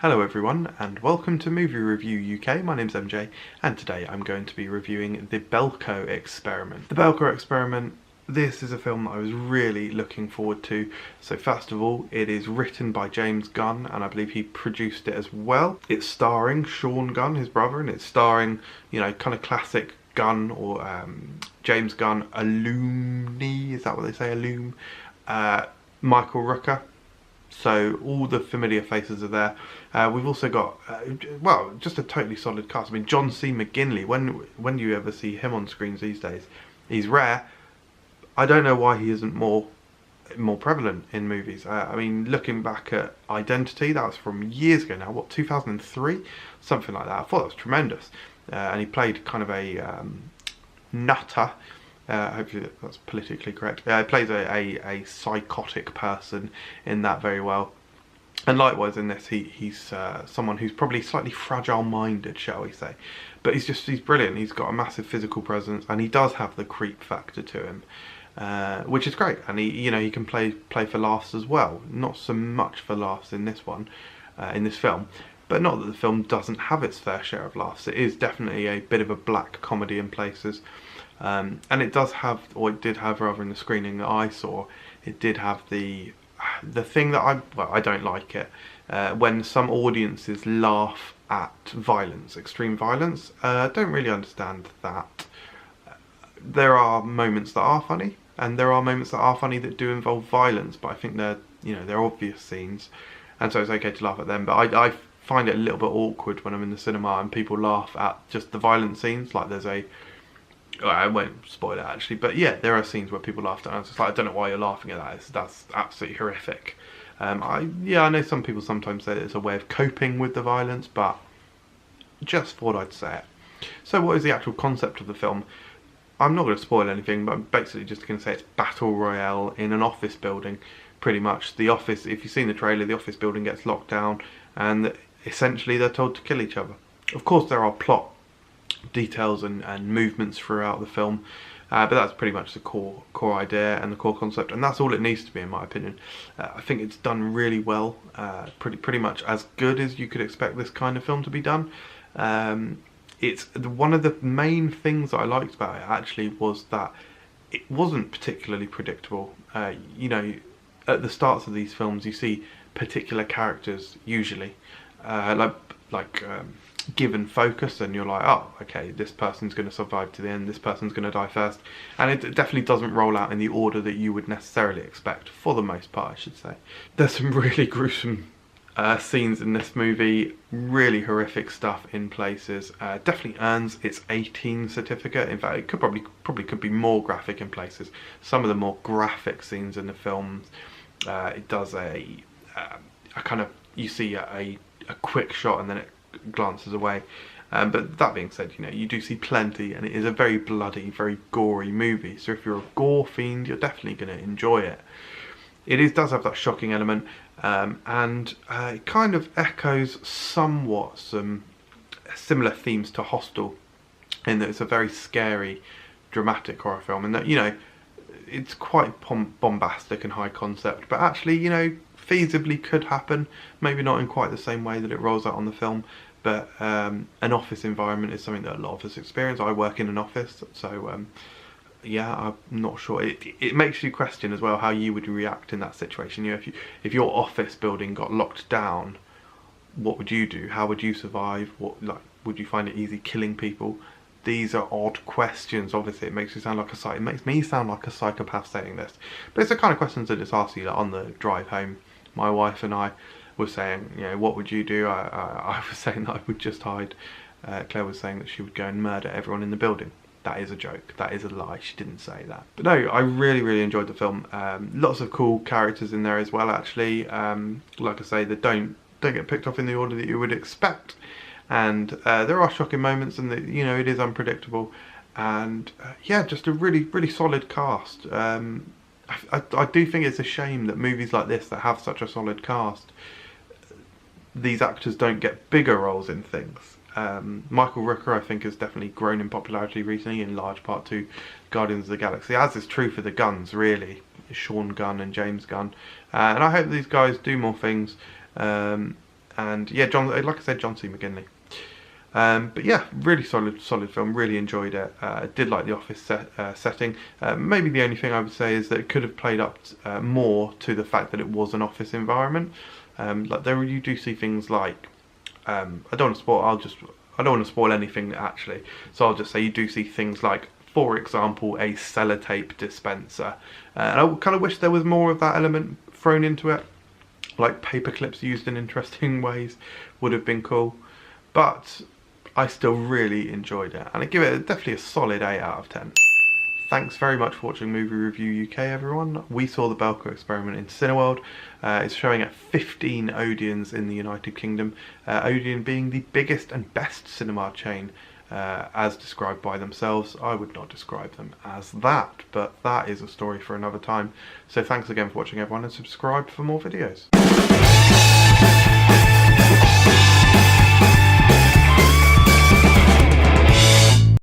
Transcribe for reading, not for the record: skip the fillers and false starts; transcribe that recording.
Hello everyone and welcome to Movie Review UK. My name's MJ and today I'm going to be reviewing the Belko Experiment. The Belko Experiment, this is a film that I was really looking forward to. So first of all, it is written by James Gunn and I believe he produced it as well. It's starring Sean Gunn, his brother, and it's starring, kind of classic Gunn or James Gunn alumni, is that what they say, Michael Rooker. So all the familiar faces are there. We've also got, just a totally solid cast. I mean, John C. McGinley, when you ever see him on screens these days, he's rare. I don't know why he isn't more prevalent in movies. I mean, looking back at Identity, that was from years ago now, 2003? Something like that. I thought that was tremendous. And he played kind of a nutter. Hopefully that's politically correct. He plays a psychotic person in that very well. And likewise in this, he's someone who's probably slightly fragile-minded, shall we say. But he's brilliant. He's got a massive physical presence, and he does have the creep factor to him, which is great. And he can play for laughs as well. Not so much for laughs in this one, in this film. But not that the film doesn't have its fair share of laughs. It is definitely a bit of a black comedy in places. And it does have, or it did have rather in the screening that I saw, it did have the thing that I don't like it, when some audiences laugh at violence, extreme violence. Don't really understand that. There are moments that are funny, and there are moments that are funny that do involve violence, but I think they're obvious scenes, and so it's okay to laugh at them. But I find it a little bit awkward when I'm in the cinema and people laugh at just the violent scenes. Like there's I won't spoil it actually, but yeah, there are scenes where people laughed and I was just like, I don't know why you're laughing at that. That's absolutely horrific. I know some people sometimes say that it's a way of coping with the violence, but just thought I'd say it. So what is the actual concept of the film? I'm not going to spoil anything, but I'm basically just going to say it's Battle Royale in an office building, pretty much. The office, if you've seen the trailer, the office building gets locked down and essentially they're told to kill each other. Of course there are plot details and movements throughout the film, but that's pretty much the core idea and the core concept, and that's all it needs to be in my opinion. I think it's done really well, pretty much as good as you could expect this kind of film to be done. It's one of the main things that I liked about it actually was that it wasn't particularly predictable. At the starts of these films you see particular characters usually given focus, and you're like, oh, okay, this person's going to survive to the end, this person's going to die first, and it definitely doesn't roll out in the order that you would necessarily expect, for the most part, I should say. There's some really gruesome scenes in this movie, really horrific stuff in places. Definitely earns its 18 certificate. In fact, it could probably could be more graphic in places. Some of the more graphic scenes in the films, it does a kind of, you see a quick shot and then it glances away, but that being said, you do see plenty, and it is a very bloody, very gory movie, so if you're a gore fiend you're definitely going to enjoy it. It does have that shocking element, and it kind of echoes somewhat some similar themes to Hostel, in that it's a very scary, dramatic horror film, and that it's quite bombastic and high concept, but actually feasibly could happen, maybe not in quite the same way that it rolls out on the film, but an office environment is something that a lot of us experience. I work in an office, so yeah, I'm not sure. It makes you question as well how you would react in that situation. If your office building got locked down, what would you do? How would you survive? Would you find it easy killing people? These are odd questions. Obviously, it makes me sound like a psychopath saying this, but it's the kind of questions that it's asked you on the drive home. My wife and I were saying, what would you do? I was saying that I would just hide. Claire was saying that she would go and murder everyone in the building. That is a joke. That is a lie. She didn't say that. But no, I really, really enjoyed the film. Lots of cool characters in there as well, actually. Like I say, that don't get picked off in the order that you would expect. And there are shocking moments, and it is unpredictable. And yeah, just a really, really solid cast. I do think it's a shame that movies like this that have such a solid cast, these actors don't get bigger roles in things. Michael Rooker, I think, has definitely grown in popularity recently, in large part to Guardians of the Galaxy, as is true for the Gunns, really, Sean Gunn and James Gunn. And I hope these guys do more things. and yeah, like I said, John C. McGinley. But yeah, really solid film. Really enjoyed it. Did like the office setting. Maybe the only thing I would say is that it could have played up more to the fact that it was an office environment. Like you do see things like I don't want to spoil. I don't want to spoil anything actually. So I'll just say you do see things like, for example, a sellotape dispenser. And I kind of wish there was more of that element thrown into it. Like paper clips used in interesting ways would have been cool. But I still really enjoyed it, and I give it definitely a solid 8 out of 10. Thanks very much for watching Movie Review UK, everyone. We saw the Belko Experiment in Cineworld. It's showing at 15 Odeons in the United Kingdom. Odeon being the biggest and best cinema chain, as described by themselves. I would not describe them as that, but that is a story for another time. So thanks again for watching, everyone, and subscribe for more videos.